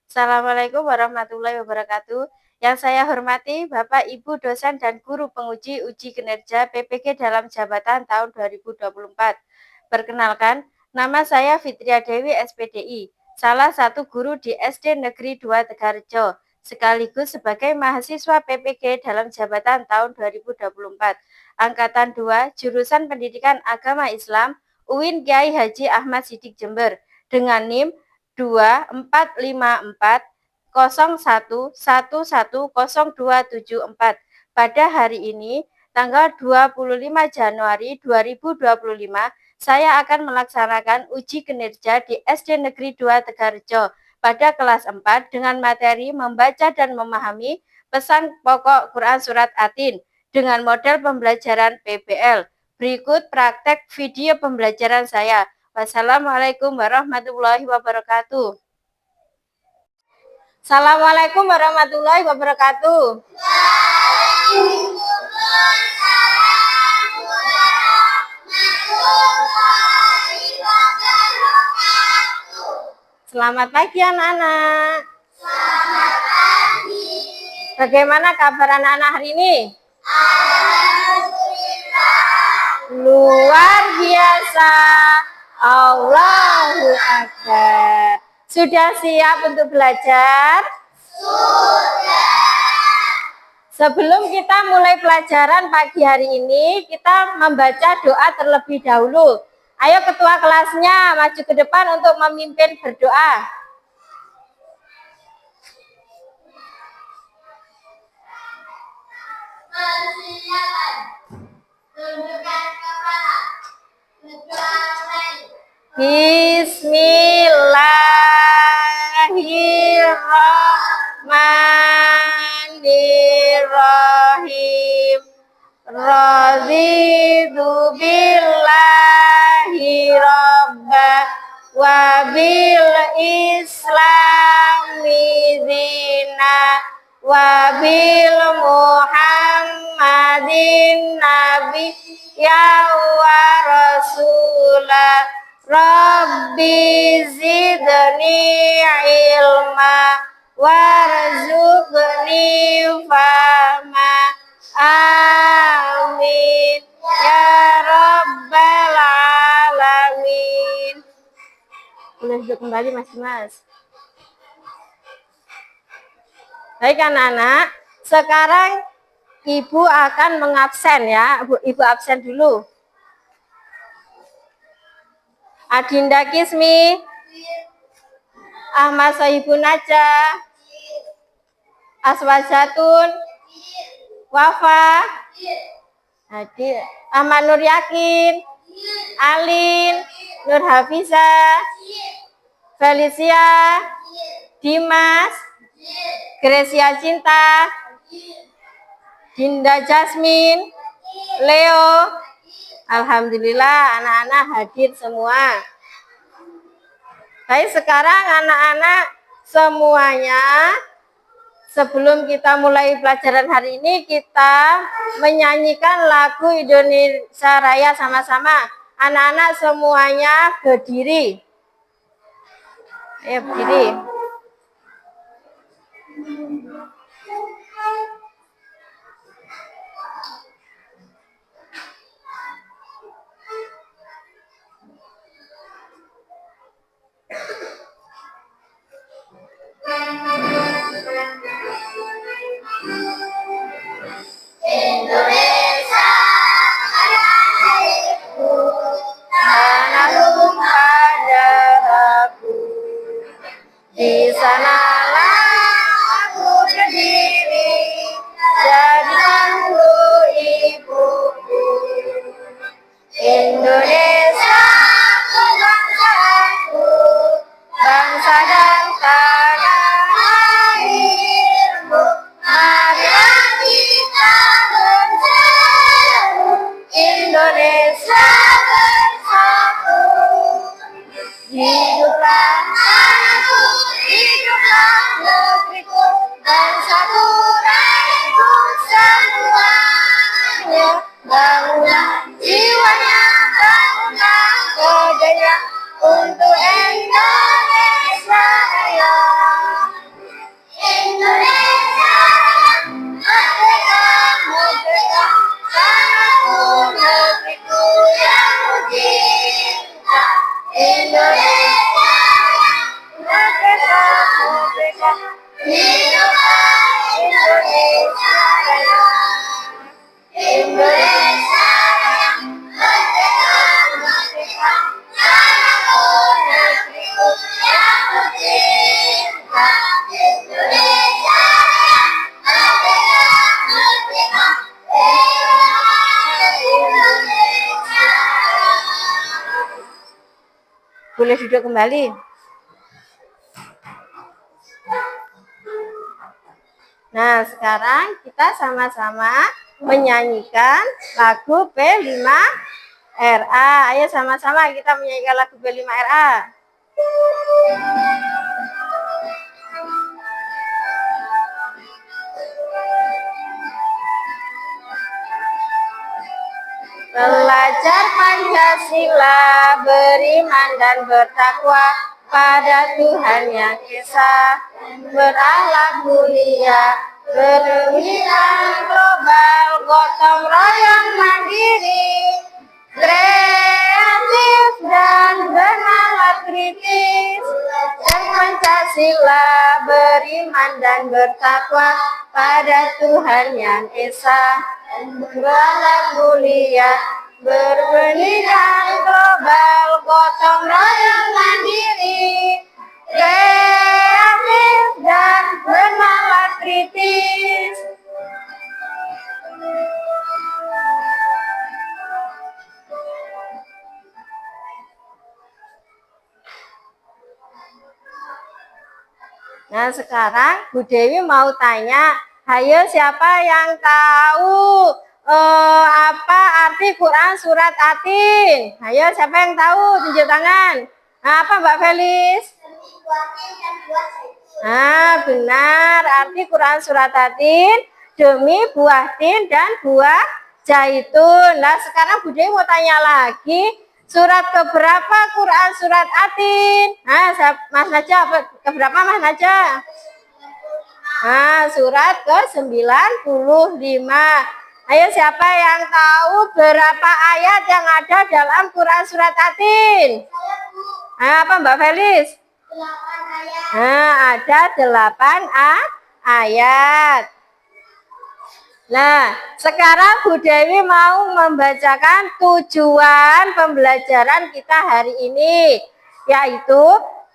Assalamualaikum warahmatullahi wabarakatuh. Yang saya hormati Bapak, Ibu, dosen, dan guru penguji uji kinerja PPG dalam jabatan tahun 2024. Perkenalkan, nama saya Fitria Dewi SPDI, salah satu guru di SD Negeri 2 Tegarrejo, sekaligus sebagai mahasiswa PPG dalam jabatan tahun 2024. Angkatan 2, jurusan Pendidikan Agama Islam, UIN Kiai Haji Ahmad Siddiq Jember, dengan NIM 245401110274. Pada hari ini, tanggal 25 Januari 2025, saya akan melaksanakan uji kinerja di SD Negeri 2 Tegarrejo pada kelas 4 dengan materi membaca dan memahami pesan pokok Quran Surat Atin dengan model pembelajaran PBL. Berikut praktek video pembelajaran saya. Wassalamualaikum warahmatullahi wabarakatuh. Assalamualaikum warahmatullahi wabarakatuh. Selamat pagi anak-anak. Selamat pagi. Bagaimana kabar anak-anak hari ini? Alhamdulillah. Luar biasa. Allahu Akbar. Sudah siap untuk belajar? Sudah. Sebelum kita mulai pelajaran pagi hari ini, kita membaca doa terlebih dahulu. Ayo ketua kelasnya maju ke depan untuk memimpin berdoa. Persilakan. Tundukkan kepala. Bismillahirrahmanirrahim. Raditu billahi robba wa bil islami dina wa bil muhammadin nabi ya wa rasulah. Rabbi zidni ilma warzuqni fahma. Amin ya rabbal alamin. Boleh duduk kembali mas. Baik anak-anak, sekarang Ibu akan mengabsen ya. Ibu absen dulu. Adinda Kismi, Ahmad Sohibun Najah, Aswajatun, Wafa, Ahmad Nur Yakin, Alin, Nur Hafiza, Felicia, Dimas, Grecia Cinta, Dinda Jasmine, Leo. Alhamdulillah anak-anak hadir semua. Baik, sekarang anak-anak semuanya, sebelum kita mulai pelajaran hari ini, kita menyanyikan lagu Indonesia Raya sama-sama. Anak-anak semuanya berdiri. Ayo berdiri. Indonesia airku, tanahku padaku, di sanalah aku berdiri, jadi mantu ibuku. Indonesia bangsaku, bangsa dan tanah airmu. Marilah kita berseru, Indonesia bersatu. Hiduplah tanahku, hiduplah negeriku, bangsaku, rakyatku semuanya. Bangunlah jiwanya, bangunlah kodenya untuk Indonesia Raya. merdeka. Hiduplah Indonesia Raya. Indonesia Raya, merdeka, merdeka. Tanahku, negeriku yang ku cinta. Indonesia Raya, merdeka, merdeka. Hiduplah Indonesia Raya. Boleh duduk kembali. Nah, sekarang kita sama-sama menyanyikan lagu P5RA. Ayo sama-sama kita menyanyikan lagu P5RA. Belajar Pancasila, beriman dan bertakwa pada Tuhan yang Esa, berakhlak mulia, berpemikiran global, gotong royong mandiri, kreatif dan bernalar kritis. Belajar Pancasila, beriman dan bertakwa pada Tuhan yang Esa, berakhlak mulia, berpendidikan global, gotong royong mandiri, kreatif dan bernalar kritis. Nah, sekarang Bu Dewi mau tanya, ayo siapa yang tahu apa arti Quran surat Atin? Ayo siapa yang tahu? Tunjuk tangan. Nah, apa Mbak Felis? Nah, benar. Arti Quran surat Atin demi buah tin dan buah zaitun. Nah, sekarang Bu Dewi mau tanya lagi. Surat keberapa Quran surat Atin? Nah, Mas Najah, keberapa Mas Najah? Nah, surat ke-95. Ayo siapa yang tahu berapa ayat yang ada dalam Quran surat Atin? Nah, apa Mbak Felis? 8 ayat. Nah, ada 8 ayat. Nah, sekarang Bu Dewi mau membacakan tujuan pembelajaran kita hari ini, yaitu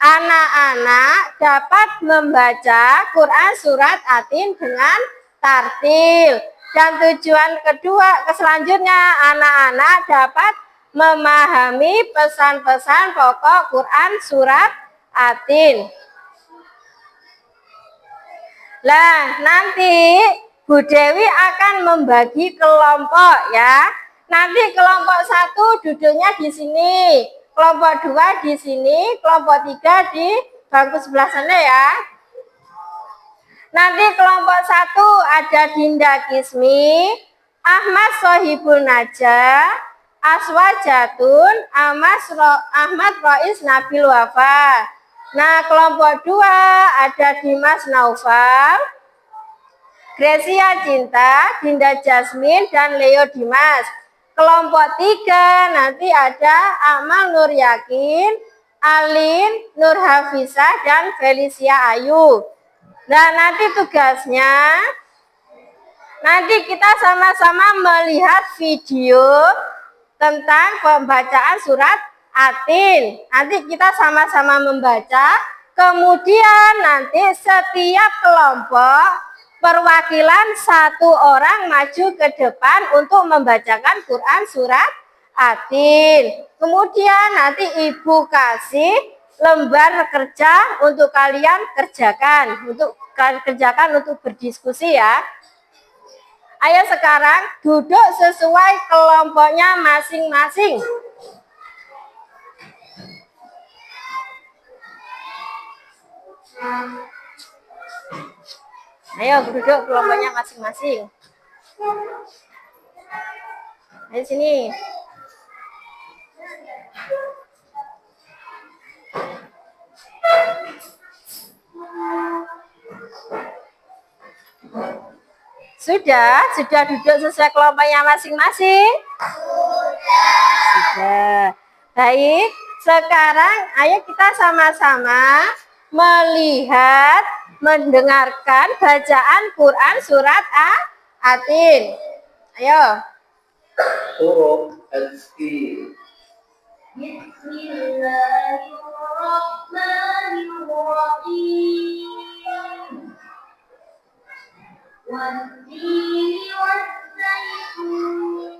anak-anak dapat membaca Quran surat Atin dengan tartil. Dan tujuan kedua, selanjutnya anak-anak dapat memahami pesan-pesan pokok Quran surat Atin. Nah, nanti Bu Dewi akan membagi kelompok ya. Nanti kelompok 1 duduknya di sini, kelompok 2 di sini, kelompok 3 di bangku sebelah sana ya. Nanti kelompok 1 ada Dinda Kismi, Ahmad Sohibul Najah, Aswa Jatun, Ahmad Rois Nabil Wafa. Nah, kelompok 2 ada Dimas Naufal, Gracia Cinta, Dinda Jasmine, dan Leo Dimas. Kelompok 3 nanti ada Amal Nur Yakin, Alin, Nur Hafizah, dan Felicia Ayu. Nah, nanti tugasnya, nanti kita sama-sama melihat video tentang pembacaan surat Atin. Nanti kita sama-sama membaca, kemudian nanti setiap kelompok perwakilan 1 orang maju ke depan untuk membacakan Quran surat Atin. Kemudian nanti Ibu kasih lembar kerja untuk kalian kerjakan, untuk berdiskusi ya. Ayo sekarang duduk sesuai kelompoknya masing-masing. Ayo duduk kelompoknya masing-masing. Ayo sini. Sudah duduk sesuai kelompoknya masing-masing? Sudah. Baik, sekarang ayo kita sama-sama melihat mendengarkan bacaan Quran surat Atin. Ayo. Huruf Al-Tin. Bismillahirrahmanirrahim. والتين والزيتون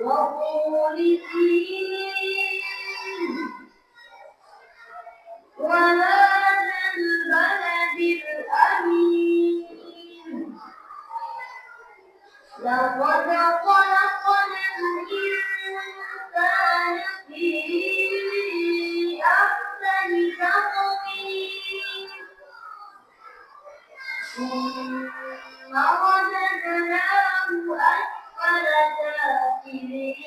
وطور سينين وهذا البلد الأمين لقد خلقنا الإنسان في أحسن تقويم ثم رددناه أسفل سافلين إلا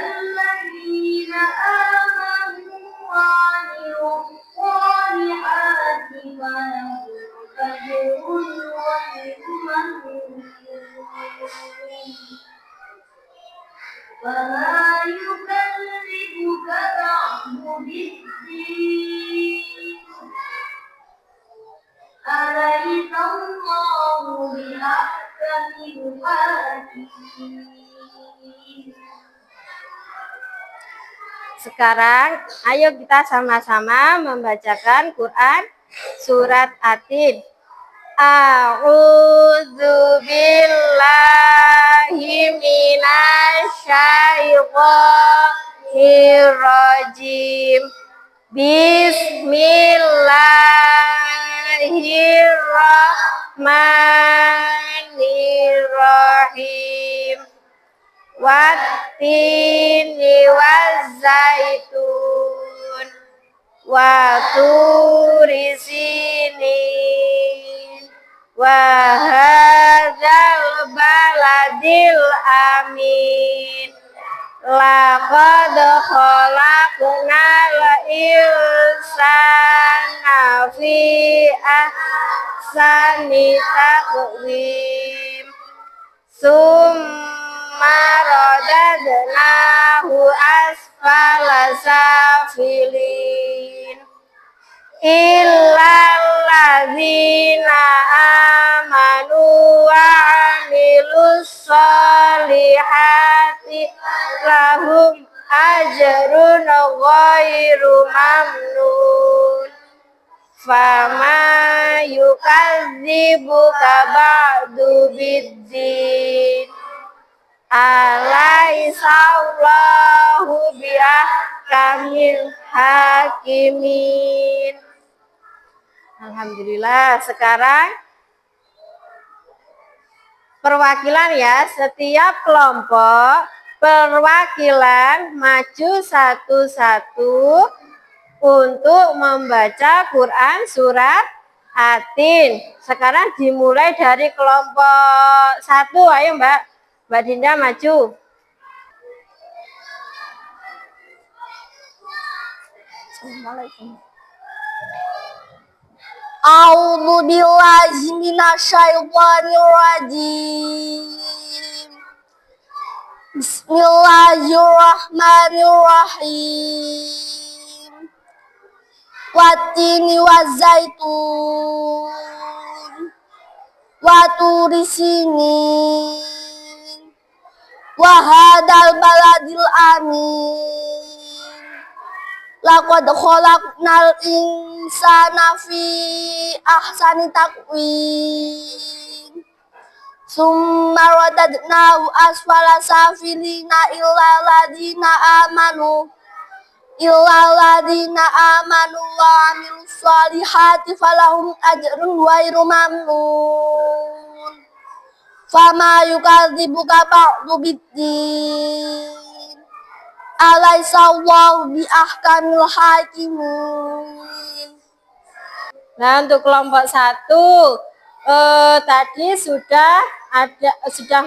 الذين آمنوا وعملوا الصالحات فلهم أجر غير ممنون فما يكذبك بعد بالدين أليس الله بأحكم الحاكمين. Sekarang ayo kita sama-sama membacakan Quran surat Atin. A'udzu billahi minasyaitonir rajim. Bismillahirrahmanirrahim. Wattini wazzaitun wa turi sinin wa hadzal baladil amin. Laqad khalaqnal insana fi ahsani taqwim. Summa radadnahu asfala safilin. Illal ladzina amanu wa amilus solihati lahum ajrun ghairu mamnun. Fama yukadzibuka ba'du biddin. Alaisallahu biahkamil hakimin. Alhamdulillah. Sekarang perwakilan ya, setiap kelompok perwakilan maju satu-satu untuk membaca Quran surat Atin. Sekarang dimulai dari kelompok 1. Ayo Mbak Dinda maju. Assalamualaikum. A'udzu billahi minasyaitonir rajim. Bismillahirrahmanirrahim. Wattini wazzaitun wa turi sinin wa hadzal baladil amin. Laqad khalaqnal insana fi ahsani taqwim. Summa radadnahu asfala safilina illal ladzina amanu wa amilus solihati falahum ajrun ghairu mamnun. Fama yukadzibuka ba'du biddin. Alaisallahu biahkamil hakimin. Nah, untuk kelompok 1 tadi sudah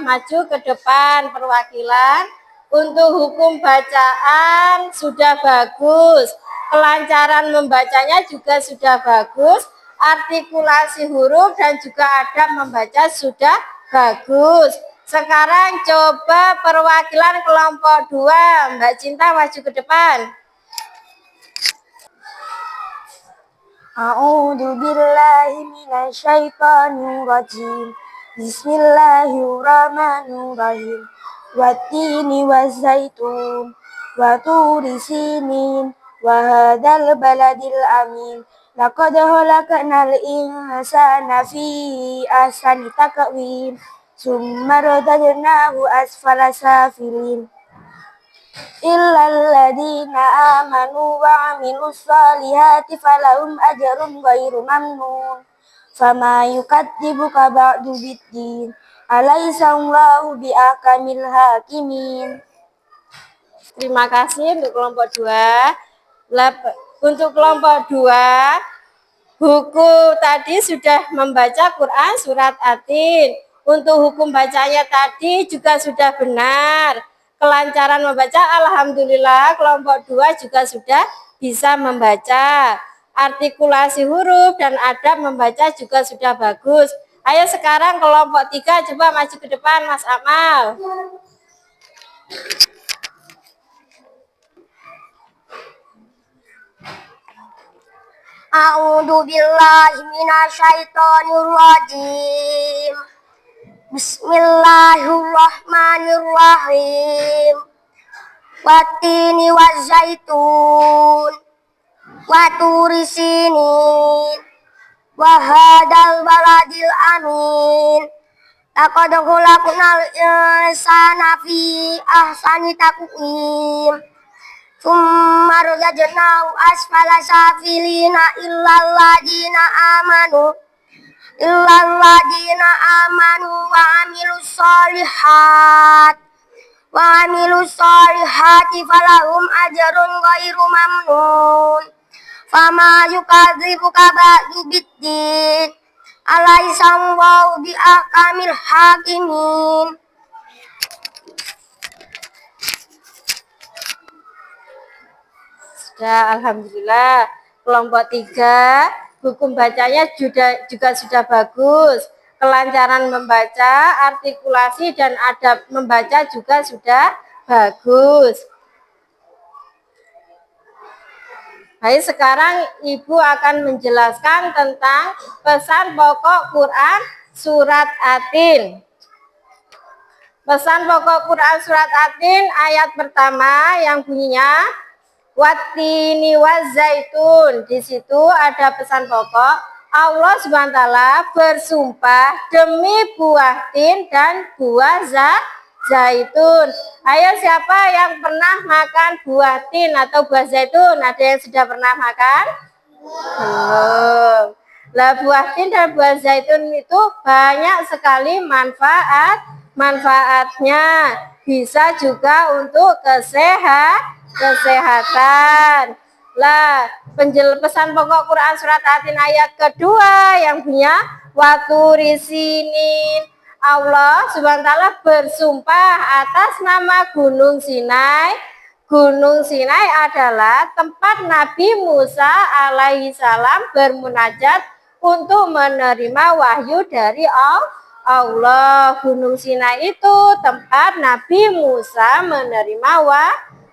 maju ke depan perwakilan. Untuk hukum bacaan sudah bagus, kelancaran membacanya juga sudah bagus, artikulasi huruf dan juga adab membaca sudah bagus. Sekarang coba perwakilan kelompok 2. Mbak Cinta maju ke depan. A'udzu billahi minasyaitonir rajim. Bismillahirrahmanirrahim. Wattini wazaitun wa turi sinin wa hadzal baladil amin. Laqad khalaqnal insana fi ahsani taqwim. Summa radadnahu asfala safilin. Illal ladzina amanu wa 'amilus solihati falahum ajrun ghairu mamnun. Fama yukadzibuka ba'du biddin. Alaysa Allahu biahkamil hakimin. Terima kasih untuk kelompok 2. Untuk kelompok 2, buku tadi sudah membaca Quran surat Atin. Untuk hukum bacanya tadi juga sudah benar. Kelancaran membaca, alhamdulillah kelompok 2 juga sudah bisa membaca. Artikulasi huruf dan adab membaca juga sudah bagus. Ayo sekarang kelompok 3 coba maju ke depan, Mas Amal. A'udzu billahi minasyaitonir rajim. Bismillahirrahmanirrahim. Wattini wazaitun wa turi sinin wa hadzal baladil amin. Laqad khalaqnal insana fi ahsani taqwim. Summa radadnahu asfala safilina illal ladzina amanu wa 'amilus solihati falahum ajrun ghairu mamnun. Fama yukadzibuka ba'du biddin. Alaysa Allahu biahkamil hakimin. Sudah, alhamdulillah. Kelompok 3, hukum bacanya juga sudah bagus. Kelancaran membaca, artikulasi dan adab membaca juga sudah bagus. Baik, sekarang Ibu akan menjelaskan tentang pesan pokok Quran surat Atin. Pesan pokok Quran surat Atin ayat pertama yang bunyinya Wattini wazaitun. Di situ ada pesan pokok. Allah SWT bersumpah demi buah tin dan buah zaitun. Ayo, siapa yang pernah makan buah tin atau buah zaitun? Ada yang sudah pernah makan? Belum. Lah, buah tin dan buah zaitun itu banyak sekali manfaatnya. Bisa juga untuk kesehatan. Lah, pesan pokok Quran surat Atin ayat kedua yang punya waturi sinin. Allah SWT bersumpah atas nama Gunung Sinai. Gunung Sinai adalah tempat Nabi Musa alaihissalam bermunajat untuk menerima wahyu dari Allah. Gunung Sinai itu tempat Nabi Musa menerima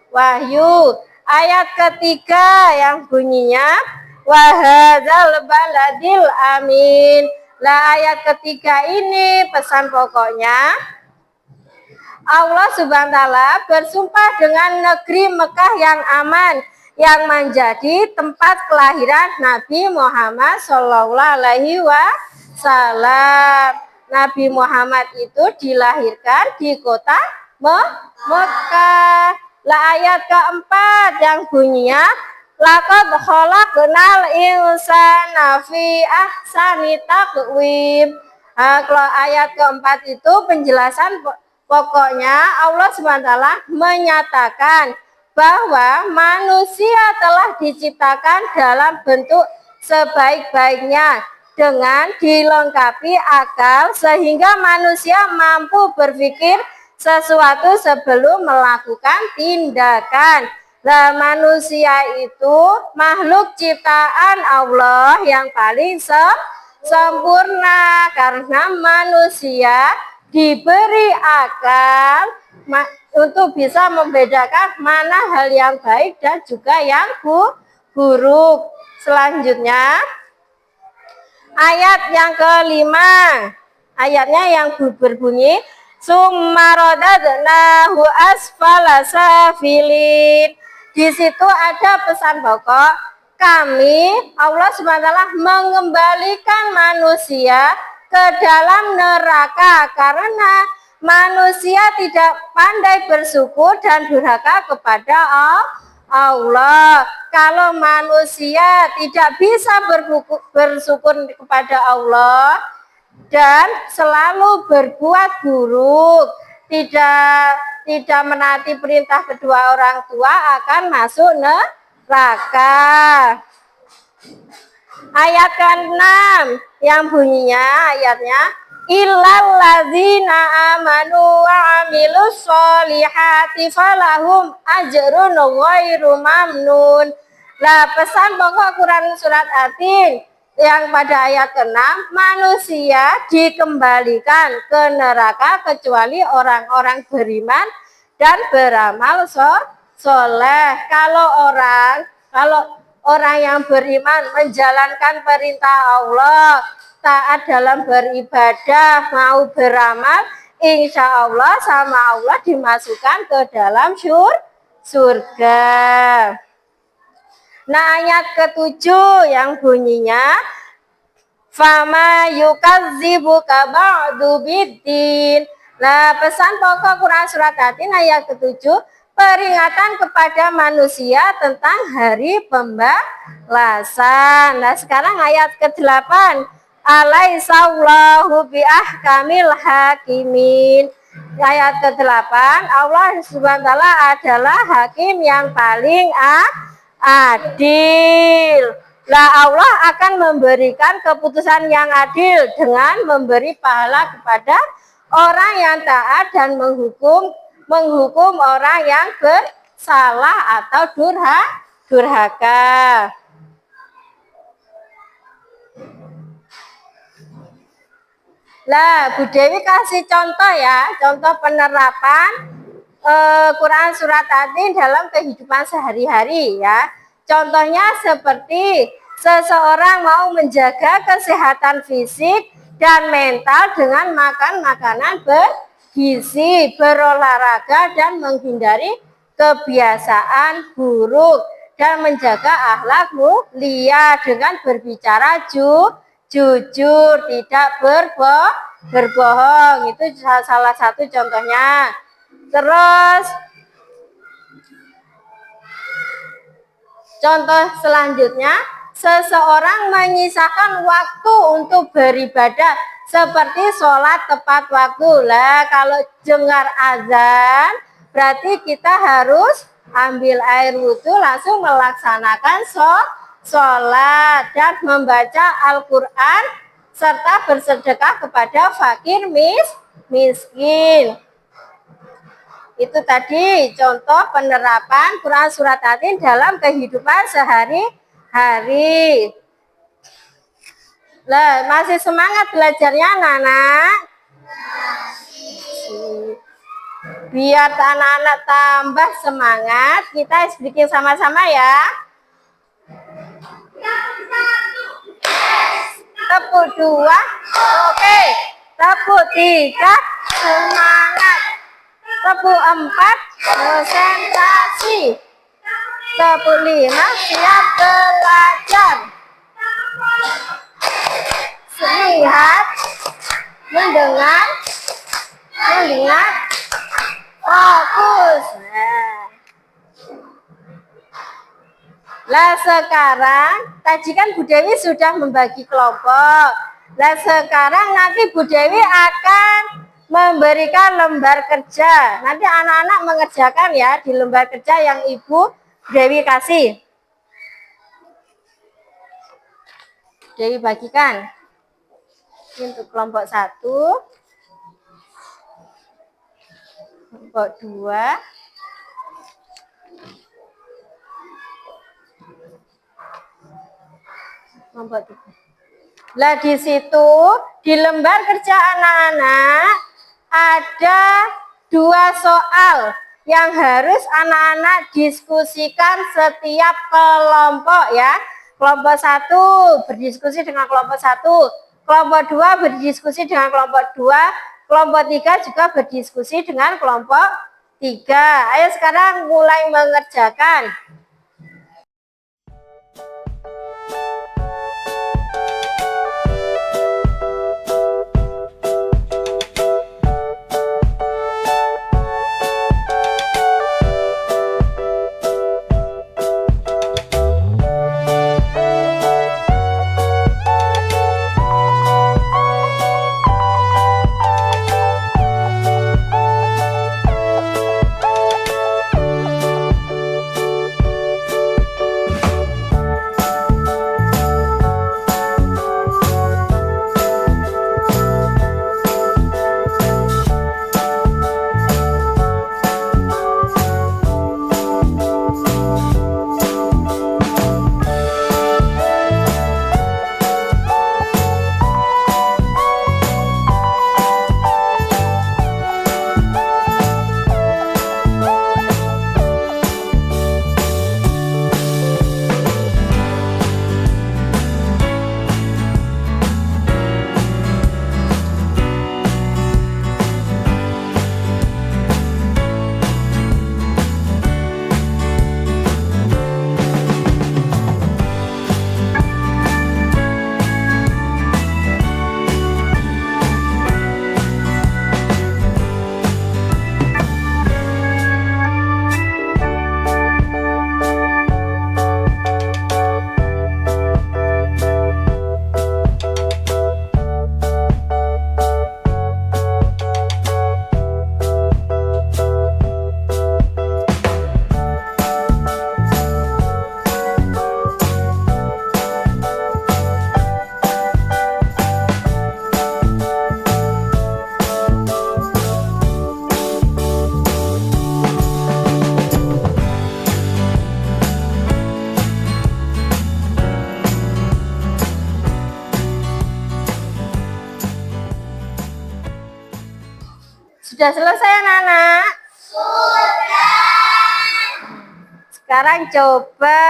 wahyu. Ayat ketiga yang bunyinya wahadzal baladil amin. Lah, ayat ketiga ini pesan pokoknya Allah SWT bersumpah dengan negeri Mekah yang aman, yang menjadi tempat kelahiran Nabi Muhammad SAW. Nabi Muhammad itu dilahirkan di kota Mekah. Lah, ayat keempat yang bunyinya laqad khalaqnal insana fi ahsani taqwim. Kalau ayat keempat itu penjelasan pokoknya Allah SWT menyatakan bahwa manusia telah diciptakan dalam bentuk sebaik-baiknya dengan dilengkapi akal sehingga manusia mampu berpikir sesuatu sebelum melakukan tindakan. Nah, manusia itu makhluk ciptaan Allah yang paling sempurna karena manusia diberi akal untuk bisa membedakan mana hal yang baik dan juga yang buruk. Selanjutnya, ayat yang kelima. Ayatnya yang berbunyi, summa radadnahu asfala safilin. Di situ ada pesan pokok, kami Allah SWT mengembalikan manusia ke dalam neraka karena manusia tidak pandai bersyukur dan durhaka kepada Allah. Kalau manusia tidak bisa bersyukur kepada Allah dan selalu berbuat buruk, tidak menaati perintah kedua orang tua, akan masuk neraka. Ayat ke-6 yang bunyinya ayatnya, illal ladzina amanu wa amilus solihati falahum ajrun ghairu mamnun. Nah, pesan pokok Quran surat Atin yang pada ayat ke-6, manusia dikembalikan ke neraka kecuali orang-orang beriman dan beramal soleh. Kalau orang yang beriman menjalankan perintah Allah, taat dalam beribadah, mau beramal, insya Allah sama Allah dimasukkan ke dalam surga. Nah, ayat ke-7 yang bunyinya, fama yukadzibuka ba'du biddin. Nah, pesan pokok Quran surat Atin ayat ke-7, peringatan kepada manusia tentang hari pembalasan. Nah, sekarang ayat ke-8, alaihissallahu biahkamil hakimin. Ayat ke-8, Allah SWT adalah hakim yang paling adil. Lah, Allah akan memberikan keputusan yang adil dengan memberi pahala kepada orang yang taat dan menghukum orang yang bersalah atau durhaka. Lah, Bu Dewi kasih contoh ya, contoh penerapan Quran surat Atin dalam kehidupan sehari-hari ya. Contohnya seperti seseorang mau menjaga kesehatan fisik dan mental dengan makan makanan bergizi, berolahraga dan menghindari kebiasaan buruk dan menjaga akhlak mulia dengan berbicara jujur, tidak berbohong. Itu salah satu contohnya. Terus contoh selanjutnya, seseorang menyisakan waktu untuk beribadah seperti sholat tepat waktu. Lah, kalau dengar azan berarti kita harus ambil air wudhu langsung melaksanakan sholat dan membaca Al-Quran serta bersedekah kepada fakir miskin. Itu tadi contoh penerapan Quran surat Atin dalam kehidupan sehari-hari. Lah, masih semangat belajarnya anak-anak? Biar anak-anak tambah semangat, kita bikin sama-sama ya. Tepuk 2, oke. Tepuk 3, semangat. Tepuk 4, konsentrasi. Tepuk 5, siap belajar. Lihat, mendengar, fokus. Lah, sekarang tadi kan Bu Dewi sudah membagi kelompok. Lah, sekarang nanti Bu Dewi akan memberikan lembar kerja. Nanti anak-anak mengerjakan ya di lembar kerja yang Ibu Dewi kasih. Dewi bagikan. Ini untuk kelompok 1, kelompok 2, kelompok 3. Lah, di situ di lembar kerja anak-anak ada 2 soal yang harus anak-anak diskusikan setiap kelompok ya. Kelompok 1 berdiskusi dengan kelompok 1, kelompok 2 berdiskusi dengan kelompok 2, kelompok 3 juga berdiskusi dengan kelompok 3. Ayo sekarang mulai mengerjakan. Sudah selesai anak-anak? Sekarang coba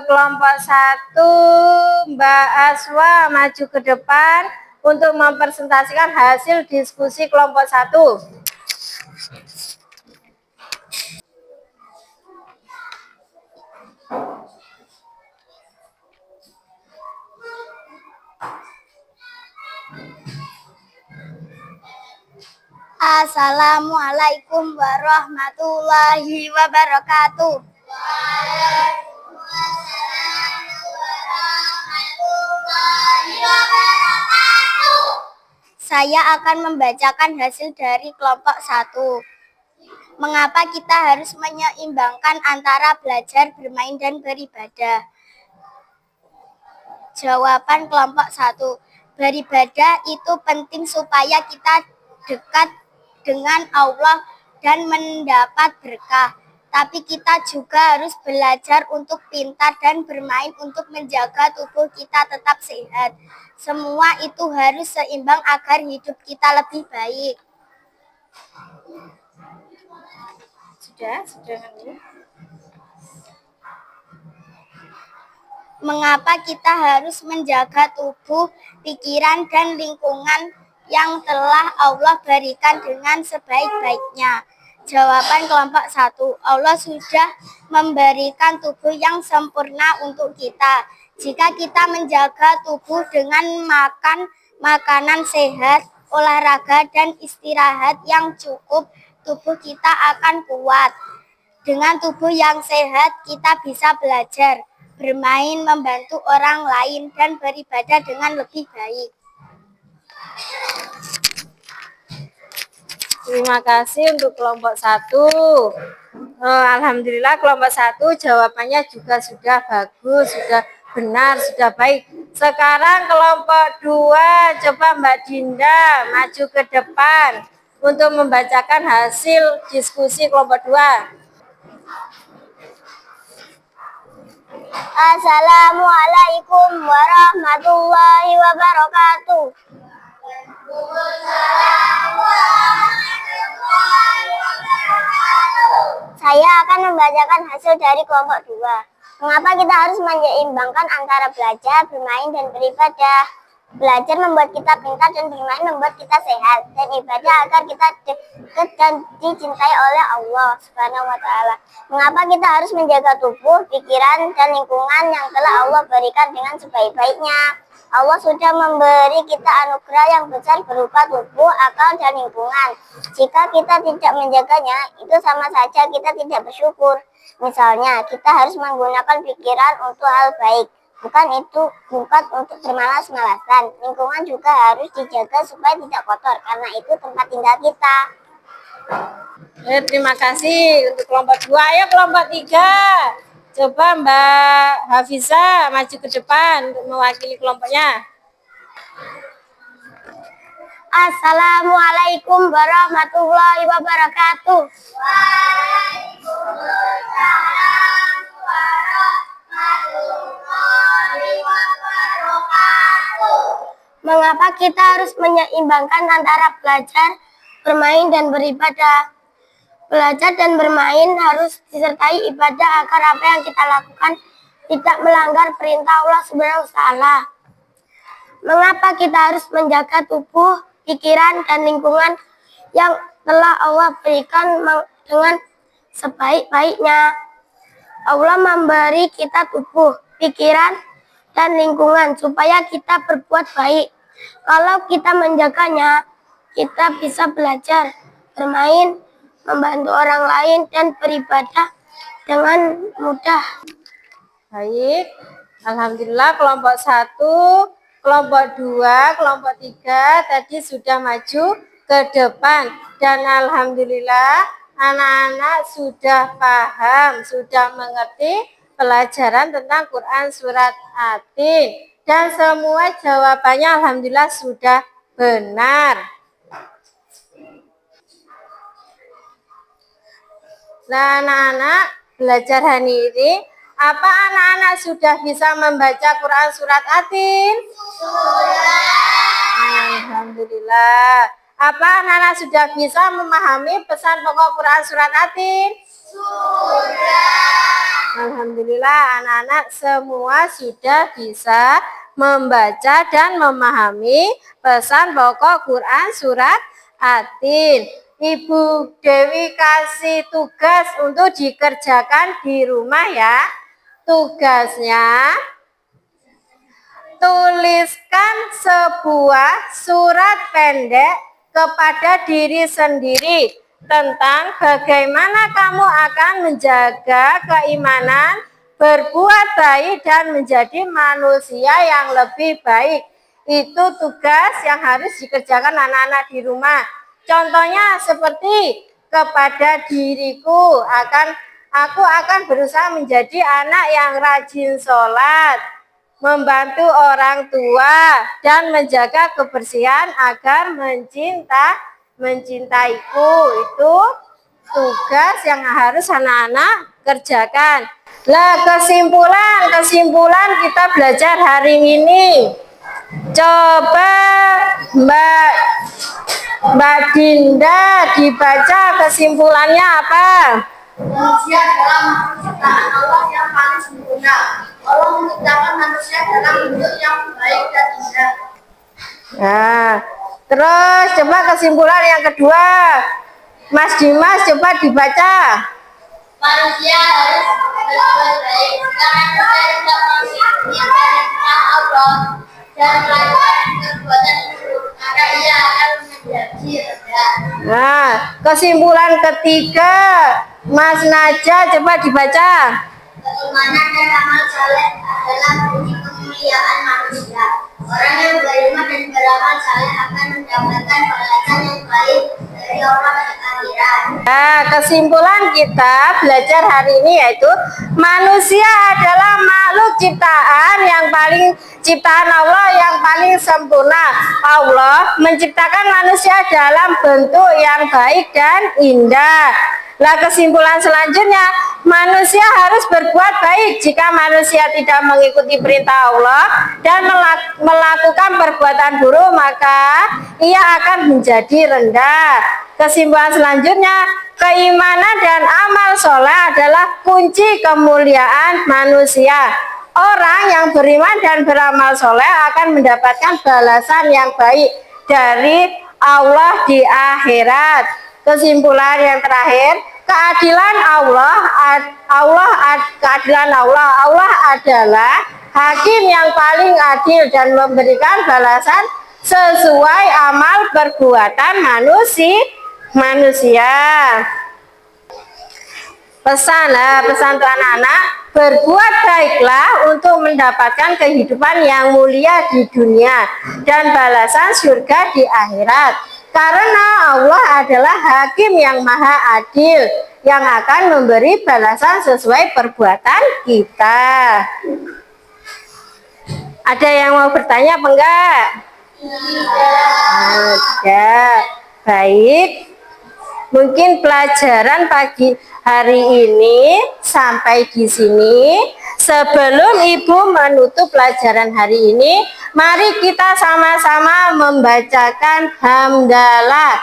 kelompok 1 Mbak Aswa maju ke depan untuk mempresentasikan hasil diskusi kelompok 1. Assalamualaikum warahmatullahi wabarakatuh. Saya akan membacakan hasil dari kelompok 1. Mengapa kita harus menyeimbangkan antara belajar, bermain, dan beribadah? Jawaban kelompok 1. Beribadah itu penting supaya kita dekat dengan Allah dan mendapat berkah. Tapi kita juga harus belajar untuk pintar dan bermain untuk menjaga tubuh kita tetap sehat. Semua itu harus seimbang agar hidup kita lebih baik. Sudah. Mengapa kita harus menjaga tubuh, pikiran, dan lingkungan yang telah Allah berikan dengan sebaik-baiknya? Jawaban kelompok 1. Allah sudah memberikan tubuh yang sempurna untuk kita. Jika kita menjaga tubuh dengan makan makanan sehat, olahraga, dan istirahat yang cukup, tubuh kita akan kuat. Dengan tubuh yang sehat, kita bisa belajar, bermain, membantu orang lain, dan beribadah dengan lebih baik. Terima kasih untuk kelompok 1. Alhamdulillah kelompok 1 jawabannya juga sudah bagus, sudah benar, sudah baik. Sekarang kelompok 2, coba Mbak Dinda maju ke depan untuk membacakan hasil diskusi kelompok 2. Assalamualaikum warahmatullahi wabarakatuh. Saya akan membacakan hasil dari kelompok 2. Mengapa kita harus menyeimbangkan antara belajar, bermain, dan beribadah? Belajar membuat kita pintar dan bermain membuat kita sehat. Dan ibadah agar kita dekat dan dicintai oleh Allah Subhanahu wa Ta'ala. Mengapa kita harus menjaga tubuh, pikiran, dan lingkungan yang telah Allah berikan dengan sebaik-baiknya? Allah sudah memberi kita anugerah yang besar berupa tubuh, akal, dan lingkungan. Jika kita tidak menjaganya, itu sama saja kita tidak bersyukur. Misalnya, kita harus menggunakan pikiran untuk hal baik, bukan untuk bermalas-malasan. Lingkungan juga harus dijaga supaya tidak kotor, karena itu tempat tinggal kita. Terima kasih untuk kelompok 2. Ayo kelompok 3. Coba Mbak Hafiza maju ke depan untuk mewakili kelompoknya. Assalamualaikum warahmatullahi wabarakatuh. Waalaikumsalam warahmatullahi wabarakatuh. Mengapa kita harus menyeimbangkan antara belajar, bermain, dan beribadah? Belajar dan bermain harus disertai ibadah agar apa yang kita lakukan tidak melanggar perintah Allah Subhanahu wa Ta'ala. Mengapa kita harus menjaga tubuh, pikiran, dan lingkungan yang telah Allah berikan dengan sebaik-baiknya? Allah memberi kita tubuh, pikiran, dan lingkungan supaya kita berbuat baik. Kalau kita menjaganya, kita bisa belajar, bermain, membantu orang lain, dan beribadah dengan mudah. Baik, alhamdulillah kelompok 1, kelompok 2, kelompok 3 tadi sudah maju ke depan. Dan alhamdulillah anak-anak sudah paham, sudah mengerti pelajaran tentang Quran surat Atin. Dan semua jawabannya alhamdulillah sudah benar. Nah, anak-anak belajar hari ini, apa anak-anak sudah bisa membaca Quran surat Atin? Sudah. Alhamdulillah. Apa anak-anak sudah bisa memahami pesan pokok Quran surat Atin? Sudah. Alhamdulillah, anak-anak semua sudah bisa membaca dan memahami pesan pokok Quran surat Atin. Ibu Dewi kasih tugas untuk dikerjakan di rumah ya. Tugasnya, tuliskan sebuah surat pendek kepada diri sendiri tentang bagaimana kamu akan menjaga keimanan, berbuat baik, dan menjadi manusia yang lebih baik. Itu tugas yang harus dikerjakan anak-anak di rumah. Contohnya seperti kepada diriku, aku akan berusaha menjadi anak yang rajin sholat, membantu orang tua, dan menjaga kebersihan agar mencintaiku. Itu tugas yang harus anak-anak kerjakan. Lah, kesimpulan kita belajar hari ini. Coba Mbak Dinda dibaca kesimpulannya apa? Manusia dalam ciptaan Allah yang paling sempurna. Allah menciptakan manusia dalam bentuk yang baik dan indah. Nah, terus coba kesimpulan yang kedua. Mas Dimas coba dibaca. Manusia harus berbuat baik karena manusia tidak mengikuti perintah Allah dan melakukan perbuatan buruk, maka ia akan menjadi rendah. Nah, kesimpulan ketiga, Mas Naja coba dibaca. Keimanan dan amal saleh adalah kunci kemuliaan manusia. Orang yang beriman dan beramal saleh akan mendapatkan balasan yang baik dari Allah di akhirat. Nah, kesimpulan kita belajar hari ini yaitu manusia adalah makhluk ciptaan Allah yang paling sempurna. Allah menciptakan manusia dalam bentuk yang baik dan indah. Nah, kesimpulan selanjutnya, manusia harus berbuat baik. Jika manusia tidak mengikuti perintah Allah dan melakukan perbuatan buruk, maka ia akan menjadi rendah. Kesimpulan selanjutnya, keimanan dan amal soleh adalah kunci kemuliaan manusia. Orang yang beriman dan beramal soleh akan mendapatkan balasan yang baik dari Allah di akhirat. Kesimpulan yang terakhir, keadilan Allah adalah hakim yang paling adil dan memberikan balasan sesuai amal perbuatan manusia. Pesan untuk anak-anak, berbuat baiklah untuk mendapatkan kehidupan yang mulia di dunia dan balasan surga di akhirat. Karena Allah adalah hakim yang maha adil yang akan memberi balasan sesuai perbuatan kita. Ada yang mau bertanya apa enggak? Tidak. Baik. Mungkin pelajaran pagi hari ini sampai di sini. Sebelum Ibu menutup pelajaran hari ini, mari kita sama-sama membacakan hamdalah.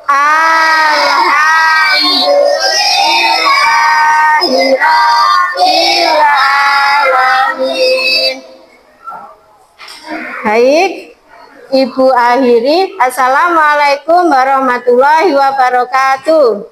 Alhamdulillahirabbil alamin. Baik, Ibu akhiri. Assalamualaikum warahmatullahi wabarakatuh.